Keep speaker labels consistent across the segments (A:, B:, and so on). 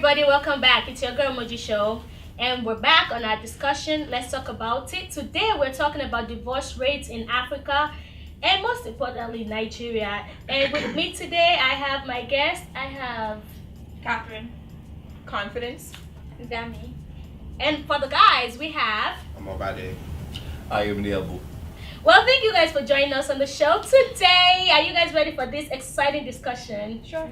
A: everybody, welcome back. It's your girl Mojy show, and we're back on our discussion. Let's talk about it. Today, we're talking about divorce rates in Africa and most importantly, Nigeria. And with me today, I have my guest. I have
B: Catherine.
C: Confidence.
B: Dami.
A: And for the guys, we have.
D: I'm Obade.
E: I am Niabu.
A: Well, thank you guys for joining us on the show today. Are you guys ready for this exciting discussion?
B: Sure.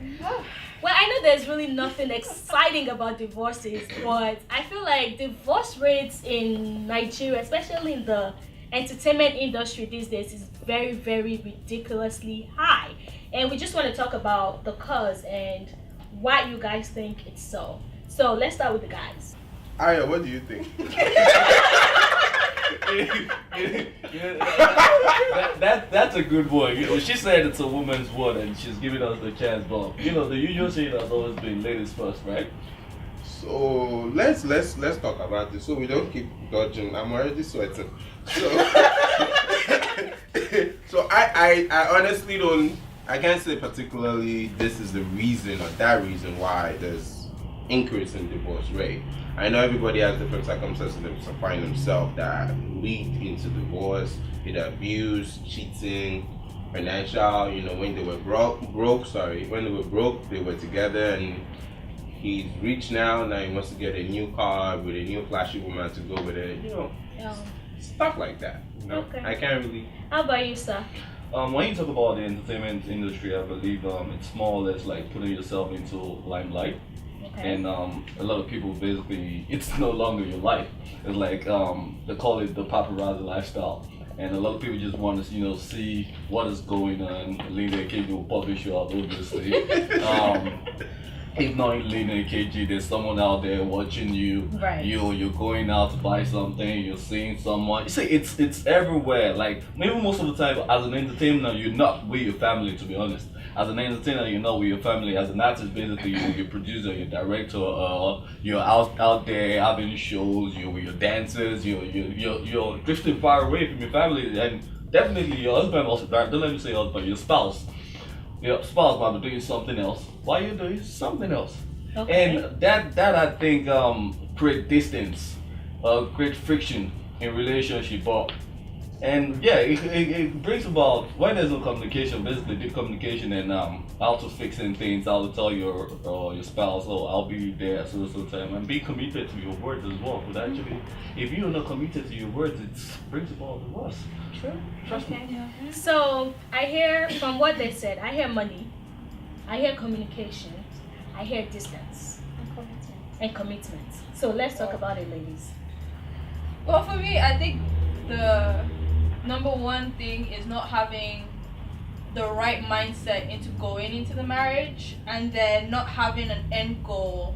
A: Well, I know there's really nothing exciting about divorces, but I feel like divorce rates in Nigeria, especially in the entertainment industry these days, is very, very ridiculously high. And we just want to talk about the cause and why you guys think it's so. So let's start with the guys.
D: Aya, what do you think?
E: That's a good one. She said it's a woman's word and she's giving us the chance, but the usual saying has always been ladies first, right?
D: So let's talk about this so we don't keep dodging. I'm already sweating. So so I honestly I can't say particularly this is the reason or that reason why there's increase in divorce rate. I know everybody has different circumstances to find themselves that lead into divorce, either abuse, cheating, financial. When they were when they were broke, they were together, and he's rich now. Now he wants to get a new car with a new flashy woman to go with it. Stuff like that.
A: Okay.
D: I can't really.
A: How about you, sir?
E: When you talk about the entertainment industry, I believe it's more or less like putting yourself into limelight.
A: Okay.
E: And a lot of people basically, it's no longer your life. It's like they call it the paparazzi lifestyle, and a lot of people just want to see what is going on. Lena KG will publish you out, obviously. If not in Lena KG, there's someone out there watching you.
A: Right.
E: You're going out to buy something. You're seeing someone. You see, it's everywhere. Like maybe most of the time, as an entertainer, you're not with your family. To be honest. As an entertainer, you're not with your family. As an artist, basically, you're your producer, your director. You're out there having shows. You're with your dancers. You're drifting far away from your family, and definitely your husband also. Don't let me say husband. Your spouse. Your spouse might be doing something else. Why are you doing something else?
A: Okay.
E: And that I think create distance, create friction in relationship. And yeah, it brings about when there's no communication, basically deep communication, and how to fixing things, how to tell your spouse, oh, I'll be there at so time, and be committed to your words as well. But actually, if you're not committed to your words, it brings about divorce.
A: True.
E: Trust me.
A: So I hear from what they said, I hear money, I hear communication, I hear distance and commitment. So let's talk about it, ladies.
B: Well, for me, I think the number one thing is not having the right mindset into going into the marriage, and then not having an end goal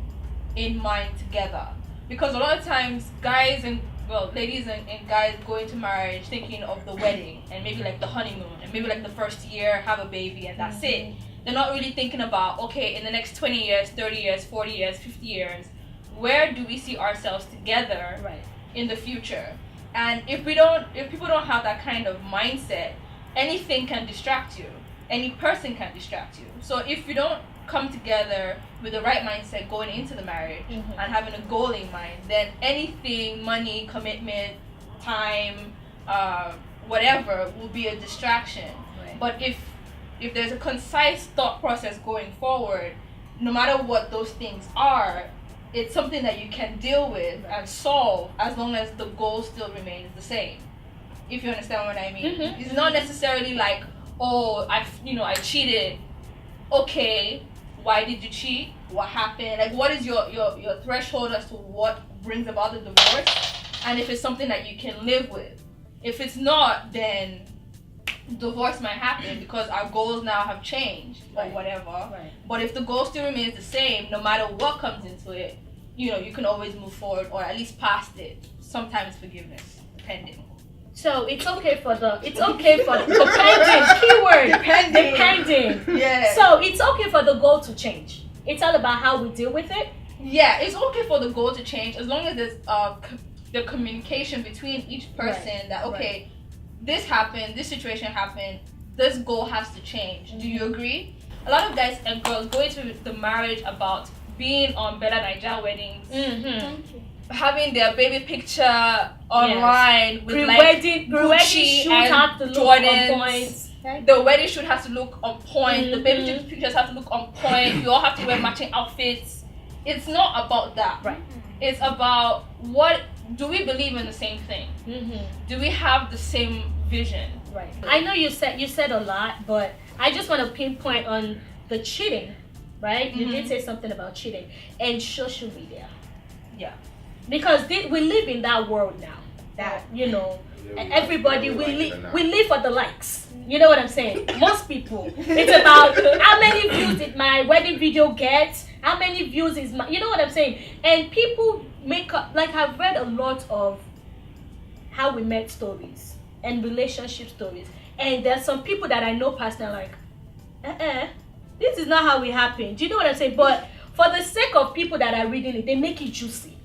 B: in mind together. Because a lot of times ladies and guys go into marriage thinking of the wedding and maybe like the honeymoon and maybe like the first year have a baby and that's it. They're not really thinking about, okay, in the next 20 years, 30 years, 40 years, 50 years, where do we see ourselves together in the future? And if people don't have that kind of mindset, anything can distract you. Any person can distract you. So if you don't come together with the right mindset going into the marriage and having a goal in mind, then anything, money, commitment, time, whatever, will be a distraction.
A: Right.
B: But if there's a concise thought process going forward, no matter what those things are, it's something that you can deal with and solve as long as the goal still remains the same. If you understand what I mean. It's not necessarily like, oh, I cheated. Okay, why did you cheat? What happened? Like, what is your threshold as to what brings about the divorce? And if it's something that you can live with. If it's not, then divorce might happen because our goals now have changed or whatever.
A: Right.
B: But if the goal still remains the same, no matter what comes into it, you can always move forward or at least past it. Sometimes forgiveness, depending.
A: So it's okay for depending, keyword, depending.
B: Yeah.
A: So it's okay for the goal to change. It's all about how we deal with it.
B: Yeah, it's okay for the goal to change as long as there's the communication between each person that, okay, this happened, this situation happened, this goal has to change. Do you agree? A lot of guys and girls go into the marriage about being on Better Naija weddings,
A: Mm-hmm.
B: having their baby picture online with like
A: Pre-wedding
B: Gucci
A: shoot
B: and
A: have to look
B: Jordans.
A: on point.
B: The wedding shoot has to look on point. The baby
A: Mhm.
B: pictures have to look on point. You all have to wear matching outfits. It's not about that.
A: Right.
B: It's about what do we believe in the same thing?
A: Mm-hmm.
B: Do we have the same vision?
A: Right. I know you said a lot, but I just want to pinpoint on the cheating, right? You did say something about cheating and social media.
B: Yeah.
A: Because we live in that world now. That everybody we live for the likes. You know what I'm saying? Most people. It's about how many views did my wedding video get? How many views is my? You know what I'm saying? And people make up. Like I've read a lot of how we met stories and relationship stories, and there's some people that I know personally like, this is not how it happened. Do you know what I'm saying? But for the sake of people that are reading it, they make it juicy.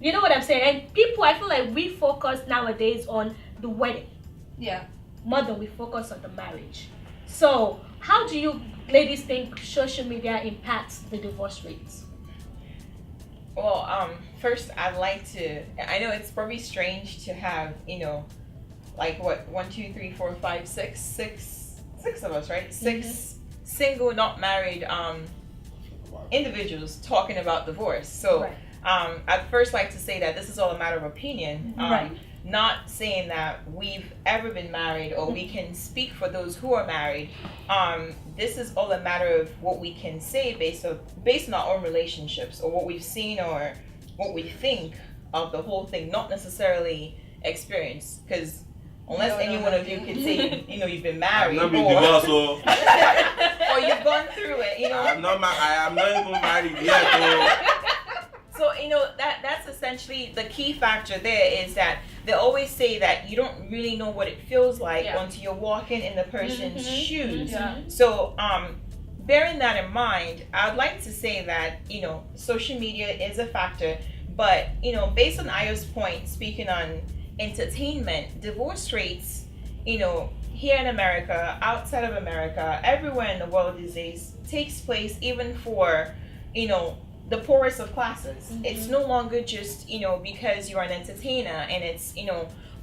A: You know what I'm saying? And people, I feel like we focus nowadays on the wedding
B: Yeah.
A: more than we focus on the marriage. So, how do you ladies think social media impacts the divorce rates?
C: Well, first I'd like to. I know it's probably strange to have, like what 1, 2, 3, 4, 5, 6 of us, right? 6 single, not married, individuals talking about divorce. So,
A: Right.
C: I'd first like to say that this is all a matter of opinion.
A: Right.
C: Not saying that we've ever been married or we can speak for those who are married. This is all a matter of what we can say based on our own relationships or what we've seen or what we think of the whole thing, not necessarily experience. Because unless any one of you can say, you've been married
D: I've not been divorced, so
C: or you've gone through it,
D: I am not even married yet.
C: So, that's essentially the key factor there is that they always say that you don't really know what it feels like until you're walking in the person's shoes.
B: Yeah.
C: So, bearing that in mind, I'd like to say that, social media is a factor, but, based on Ayo's point, speaking on entertainment, divorce rates, here in America, outside of America, everywhere in the world these days takes place even for, the poorest of classes. It's no longer just, because you're an entertainer and it's,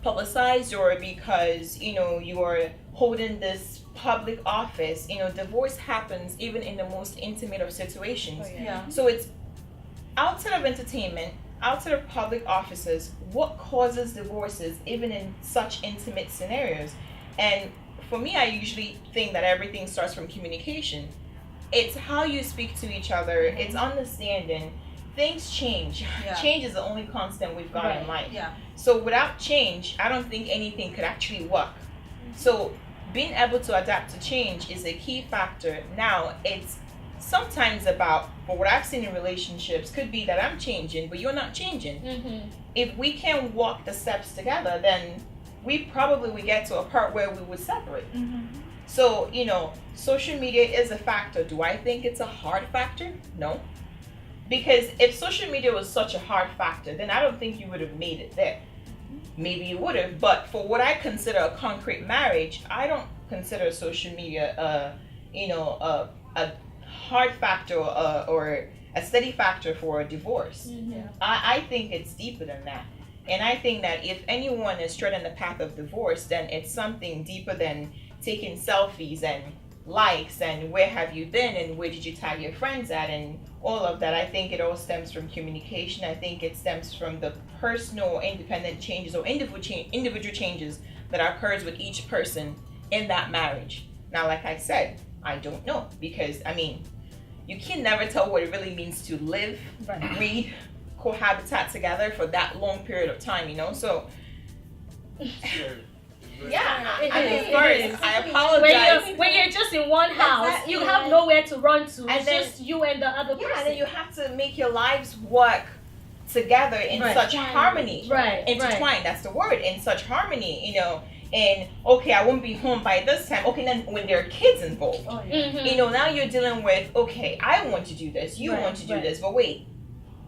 C: publicized or because, you are holding this public office. Divorce happens even in the most intimate of situations.
B: Yeah.
C: So it's outside of entertainment, outside of public offices, what causes divorces even in such intimate scenarios? And for me, I usually think that everything starts from communication. It's how you speak to each other. It's understanding. Things change.
B: Yeah.
C: Change is the only constant we've got in life.
B: Yeah.
C: So without change, I don't think anything could actually work. So being able to adapt to change is a key factor. Now, it's sometimes about, for what I've seen in relationships, could be that I'm changing, but you're not changing. If we can walk the steps together, then we probably would get to a part where we would separate. So, social media is a factor. Do I think it's a hard factor? No. Because if social media was such a hard factor, then I don't think you would have made it there. Maybe you would have, but for what I consider a concrete marriage, I don't consider social media a hard factor or a steady factor for a divorce. I think it's deeper than that. And I think that if anyone is treading the path of divorce, then it's something deeper than taking selfies and likes and where have you been and where did you tag your friends at and all of that. I think it all stems from communication. I think it stems from the personal independent changes or individual changes that occurs with each person in that marriage. Now, like I said, I don't know because, you can never tell what it really means to live, breed, cohabitate together for that long period of time, so yeah, I apologize.
A: When you're just in one house, you have nowhere to run to. It's just you and the other person.
C: And then you have to make your lives work together in such harmony. Intertwined, that's the word, in such harmony, and okay, I won't be home by this time. Okay, then when there are kids involved, now you're dealing with, okay, I want to do this, you want to do this, but wait,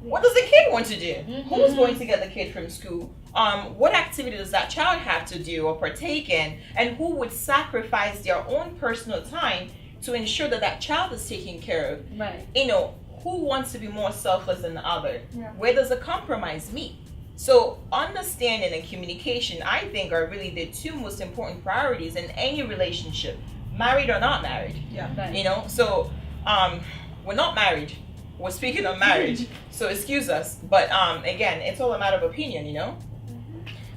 C: what does the kid want to do? Who's going to get the kid from school? What activity does that child have to do or partake in? And who would sacrifice their own personal time to ensure that that child is taken care of? who wants to be more selfless than the other?
B: Yeah.
C: Where does the compromise meet? So understanding and communication, I think, are really the two most important priorities in any relationship, married or not married.
B: Yeah.
C: You know, so we're not married. We're speaking of marriage, so excuse us. But again, it's all a matter of opinion, you know.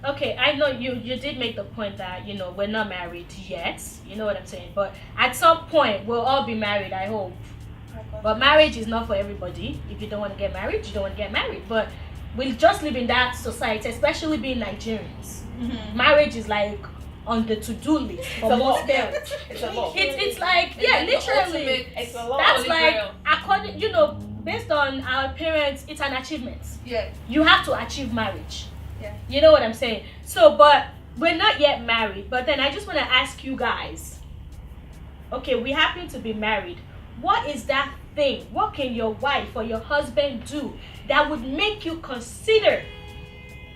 A: Okay, I know you did make the point that, you know, we're not married yet. You know what I'm saying? But at some point, we'll all be married, I hope. But marriage is not for everybody. If you don't want to get married, you don't want to get married. But we just live in that society, especially being Nigerians. Marriage is like on the to-do list for
C: It's a
A: most
C: law.
A: parents.
C: It's a law.
A: It's like, yeah,
B: the
A: literally.
B: ultimate-
C: It's a law.
A: That's
B: Holy
A: like,
B: grail.
A: according, you know, based on our parents, it's an achievement.
B: Yeah.
A: You have to achieve marriage.
B: Yeah.
A: You know what I'm saying? So, but we're not yet married. But then I just want to ask you guys. Okay, we happen to be married. What is that thing? What can your wife or your husband do that would make you consider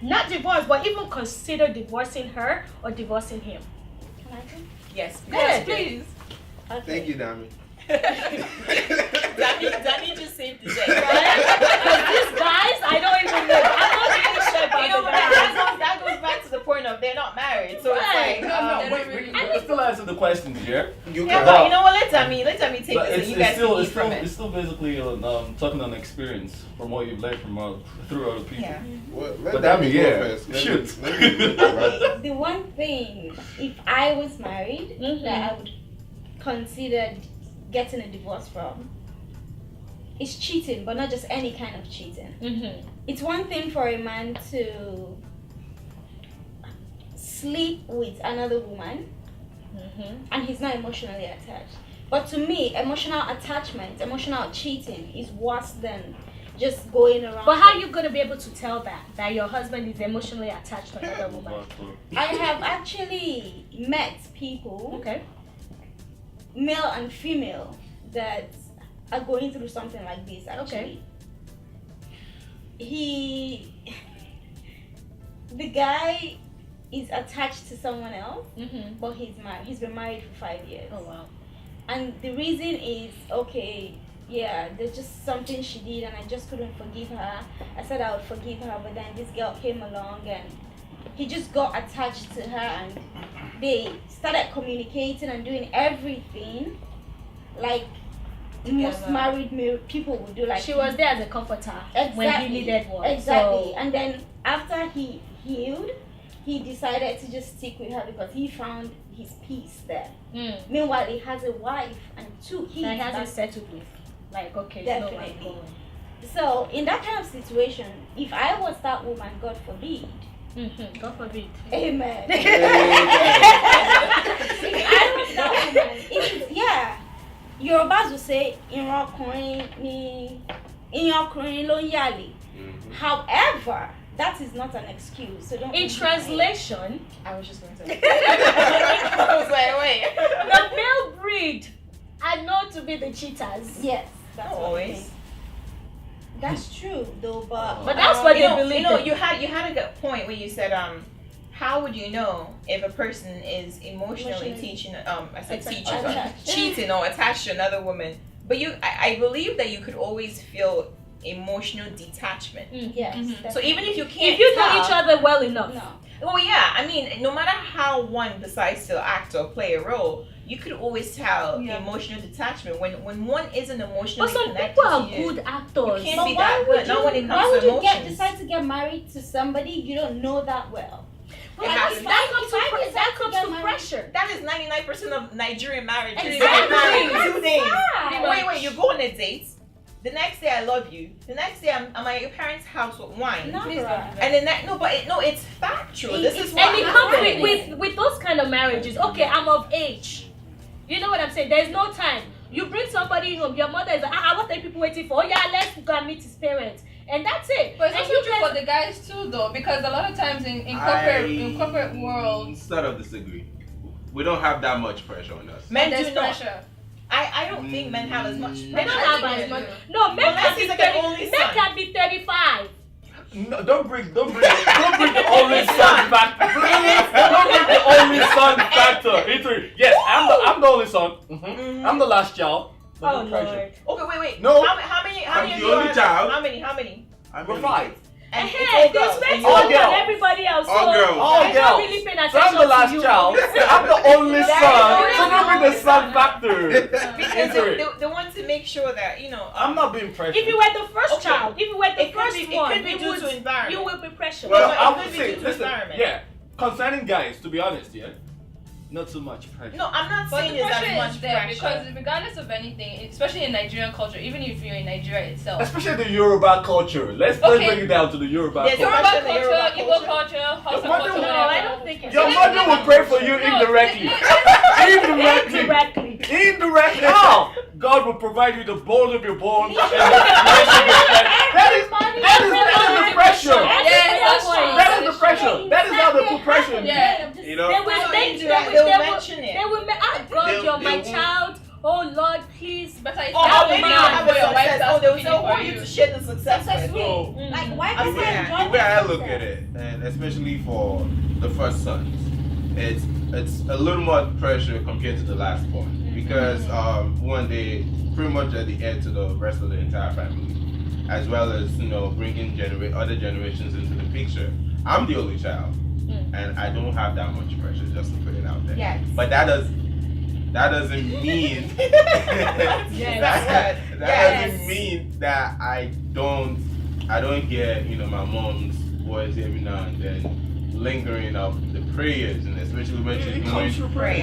A: not divorce, but even consider divorcing her or divorcing him?
F: Can I go?
C: Yes,
A: Yes,
B: Please.
F: Okay.
D: Thank you, Dami.
C: Danny just saved the day.
A: Because these guys, I don't even know. I'm not even sure about
C: You know,
A: the
C: but
A: guys.
C: that goes back to the point of they're not married, so
A: Right.
C: it's like.
B: No,
E: We can still answer the questions here.
D: You
C: Yeah,
D: can.
C: but you know what? Let Dami take
E: But
C: this,
E: it's,
C: and you
E: it's
C: guys
E: still
C: can eat
E: it's
C: from
E: still
C: it.
E: it's still basically talking on experience from what you've learned from through other people.
C: Yeah.
D: Well,
E: But
D: let
E: Dami,
D: Dami go
E: yeah.
D: first.
E: Shoot.
D: Let me right.
F: The one thing, if I was married, that I would consider getting a divorce from is cheating, but not just any kind of cheating. It's one thing for a man to sleep with another woman and he's not emotionally attached. But to me, emotional attachment, emotional cheating is worse than just going around.
A: But how are you going to be able to tell that your husband is emotionally attached to another woman?
F: I have actually met people,
A: Okay.
F: male and female, that are going through something like this actually. The guy is attached to someone else, but he's married. He's been married for 5 years.
A: Oh, wow.
F: And the reason is, okay, yeah, there's just something she did and I just couldn't forgive her. I said I would forgive her, but then this girl came along and he just got attached to her and they started communicating and doing everything like most married people would do. Like
A: She was there as a comforter when he needed one.
F: Exactly.
A: So,
F: And then after he healed, he decided to just stick with her because he found his peace there. Meanwhile, he has a wife and 2 kids.
A: he hasn't
F: That's-
A: settled with. Like, okay, you know where I'm
F: Definitely.
A: going.
F: So in that kind of situation, if I was that woman, God forbid,
A: God forbid.
F: amen.
D: Amen.
F: If I was that woman, yeah, Yorubas will say, "Ìran ọkùnrin ni ìyan ọkùnrin ló ń yàlè." However, that is not an excuse. So don't.
A: In translation,
C: I was just going to say. I was like, wait.
A: the male breed are known to be the cheaters.
F: Yes, that's
C: Not
F: what I
C: always.
F: think. That's true, though.
A: But that's what
C: you
A: they
C: know,
A: believe.
C: You know,
A: that-
C: you had a good point when you said how would you know if a person is emotionally teaching I said teaching
F: Attached.
C: cheating or attached to another woman? But I believe that you could always feel emotional detachment.
F: Yes.
C: So even if you can't
A: if you know
C: tell-
A: each other well enough.
F: No.
C: well, yeah, I mean, no matter how one decides to act or play a role, you could always tell the emotional detachment when one isn't emotionally
A: But some
C: connected
A: people are
C: to you.
A: good actors.
C: You can't
F: But
C: be
F: why
C: that
F: would
C: good, not when it comes
F: why
C: to
F: would you
C: emotions.
F: decide to get married to somebody you don't know that well?
C: It has to be.
A: That comes to pressure.
C: That is 99% of Nigerian marriages.
A: Exactly.
C: You get married 2 days.
F: Sad.
C: Wait, you go on a date. The next day I love you. The next day I'm at your parents' house with wine.
F: No.
B: Please don't do that.
C: And then it's factual. This is what
A: And it comes
C: happened.
A: with those kind of marriages. Okay, I'm of age. You know what I'm saying? There's no time. You bring somebody home, your mother is like, what are people waiting for? Oh yeah, let's go and meet his parents. And that's it.
B: But it's
A: And
B: also
A: you
B: true
A: guys-
B: for the guys too, though, because a lot of times in corporate world,
D: Sort of disagree. We don't have that much pressure on us.
C: Men
B: there's
C: do not.
B: pressure.
C: I don't think men have as much
A: They
C: pressure.
A: don't have
B: I
A: as
B: think
A: much.
B: they do.
A: No, men
C: Unless
A: can be
C: he's like an
A: 30,
C: only
A: men
C: son.
A: can be 35.
E: No, don't bring the only son factor. Don't bring the only son factor into it. Yes, I'm the only son. I'm the last child. But
A: Oh
E: no pressure.
A: Lord.
C: Okay, wait.
E: No.
C: How many
D: I'm
C: of
D: the
C: you
D: only
C: are-
D: child.
C: How many?
E: We're 5.
C: And it's
A: Hey,
C: all
A: they
C: girls.
A: spend
C: And
E: all
A: money
C: you're-
A: on
E: girls.
A: everybody else.
D: All
A: so
D: girls.
E: All
A: I'm
E: girls.
A: not really paying
E: So
A: attention
E: I'm the last
A: to you.
E: child. I'm the only
C: That
E: son.
C: is
E: So don't bring the son factor
C: Because
E: into it.
C: they want to make sure that, you know.
E: I'm not being pressured.
A: If you were the first
C: Okay.
A: child, if you were the
C: It could
A: first
C: be- it
A: one,
C: could be due to environment.
A: you will be pressured.
E: Well,
C: But it
E: I
C: could
E: would
C: be
E: say,
C: due to
E: listen,
C: environment.
E: yeah, concerning guys, to be honest, yeah, not too much pressure.
C: No, I'm not
B: But
C: saying
B: the
C: it's
B: pressure
C: as much
B: is there
C: pressure.
B: because regardless of anything, especially in Nigerian culture, even if you're in Nigeria itself,
E: Especially the Yoruba culture. Let's
B: Okay.
E: bring it down to the Yoruba
C: There's
E: culture.
C: Yoruba
B: Yoruba
C: culture,
B: culture,
C: Yoruba
B: Igbo
C: culture.
B: culture, Hausa
E: mother
B: culture,
E: will-
A: No,
B: whatever.
A: I don't think it's
E: Your mother will pray for you
B: No,
E: indirectly. Indirectly.
A: Indirectly.
E: Indirectly. How? God will provide you the bone of your bones. And that is the pressure.
B: Yes, that's true.
E: That is the pressure. That is how they put pressure on you.
B: Yeah.
D: You know,
A: They will,
C: So
A: they,
C: you do
A: they
C: that,
A: will,
C: they'll
A: they will,
C: mention it.
A: they will, oh God,
D: They'll-
A: you're my
D: they will-
A: child. Oh Lord, please.
B: Better it's
C: Oh,
B: now
C: maybe you
B: now
C: have a
B: before your wife
C: success.
B: starts
C: Oh, they will say,
B: cooking
C: "Oh,
B: for
C: want you
B: you."
C: to share the success
F: Success
C: with."
F: rate.
A: Mm.
F: Like, why
D: the
F: people
D: way,
F: enjoy
D: the way I look
F: themselves?
D: at it, and especially for the first sons, it's a little more pressure compared to the last one because one, they pretty much are the heir to the rest of the entire family, as well as bringing other generations into the picture. I'm the only child, and I don't have that much pressure, just to put it out there.
C: Yes.
D: But that doesn't mean
C: Yes.
D: that
C: Yes.
D: doesn't mean that I don't hear my mom's voice every now and then lingering up the prayers, and especially when she's doing
C: prayer.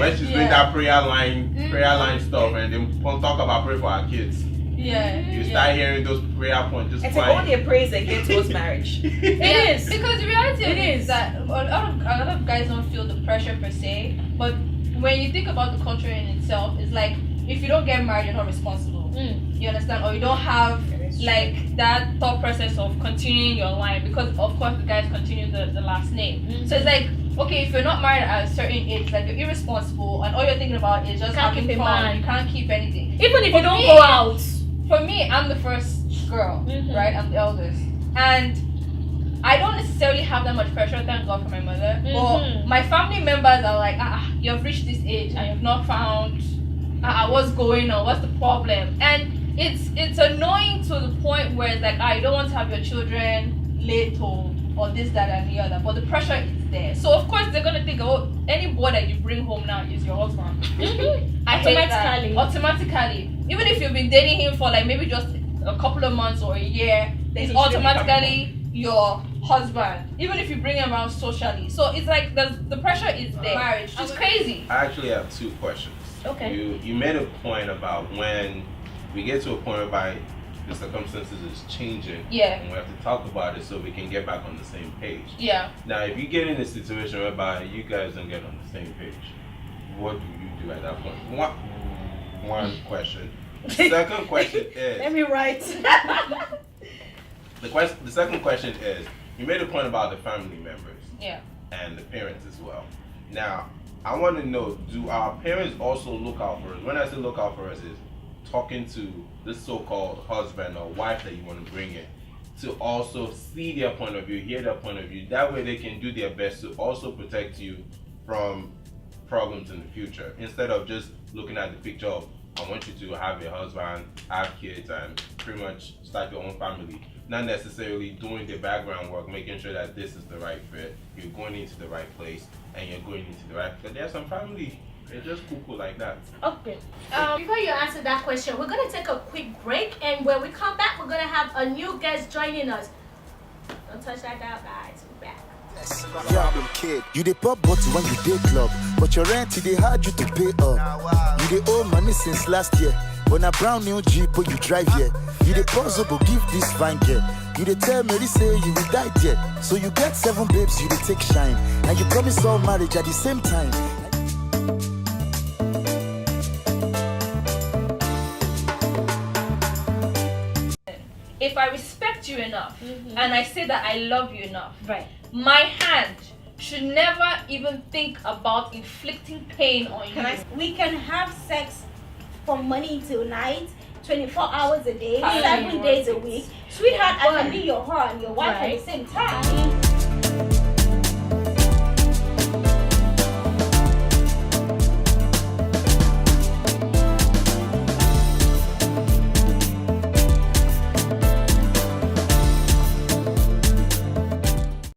D: that prayer line stuff, and then we'll talk about pray for our kids.
B: Yeah.
D: You start hearing those prayer points just
C: It's
D: flying.
C: only a praise they get towards marriage.
A: It
B: Yeah,
A: is.
B: because the reality of
A: It
B: it
A: is.
B: is that a lot of guys don't feel the pressure per se, but when you think about the culture in itself, it's like if you don't get married, you're not responsible. You understand? Or you don't have like that thought process of continuing your line, because of course the guys continue the last name. So it's like, okay, if you're not married at a certain age, like you're irresponsible and all you're thinking about is just
A: Can't
B: having
A: keep a
B: fun.
A: man.
B: You can't keep anything.
A: Even if
B: For
A: you don't
B: me-
A: go out.
B: For me, I'm the first girl, right? I'm the eldest. And I don't necessarily have that much pressure, thank God for my mother. But my family members are like, you have reached this age and you've not found what's going on, what's the problem? And it's annoying to the point where it's like, you don't want to have your children late home or this, that, and the other. But the pressure is there. So of course they're gonna think, oh, any boy that you bring home now is your husband. I hate that. Automatically. Even if you've been dating him for like maybe just a couple of months or a year,
C: Then
B: he's
C: he should be
B: automatically your husband. Even if you bring him around socially. So it's like the pressure is there. Marriage. It's crazy.
D: I actually have 2 questions.
A: Okay.
D: You made a point about when we get to a point whereby the circumstances is changing.
B: Yeah.
D: And we have to talk about it so we can get back on the same page.
B: Yeah.
D: Now, if you get in a situation whereby you guys don't get on the same page, what do you do at that point? One question. Second question is
A: Let me write.
D: the second question is, you made a point about the family members.
B: Yeah.
D: And the parents as well. Now, I want to know, do our parents also look out for us? When I say look out for us is talking to this so-called husband or wife that you want to bring in, to also see their point of view, hear their point of view. That way they can do their best to also protect you from problems in the future, instead of just looking at the picture of, I want you to have a husband, have kids, and pretty much start your own family. Not necessarily doing the background work, making sure that this is the right fit, you're going into the right place, and you're going into the right. But there's some family, they're just cool like that.
A: Okay. Before you answer that question, we're gonna take a quick break, and when we come back, we're gonna have a new guest joining us. Don't touch that dial, guys. We're back.
G: Yeah, kid. You dey pop bottle when you dey club, but your rent they hard you to pay up. You dey owe money since last year, but na brown new Jeep when you drive here. You dey possible give this fine girl. You dey tell Mary say you will die there, so you get 7 babes you dey take shine, and you promise all marriage at the same time.
B: If I respect you enough and I say that I love you enough,
A: Right.
B: my hand should never even think about inflicting pain on you.
F: We can have sex from morning till night, 24 hours a day,
B: How
F: 7
B: many
F: days a week. Sweetheart, I can be your whore and your wife
A: Right.
F: at the same time.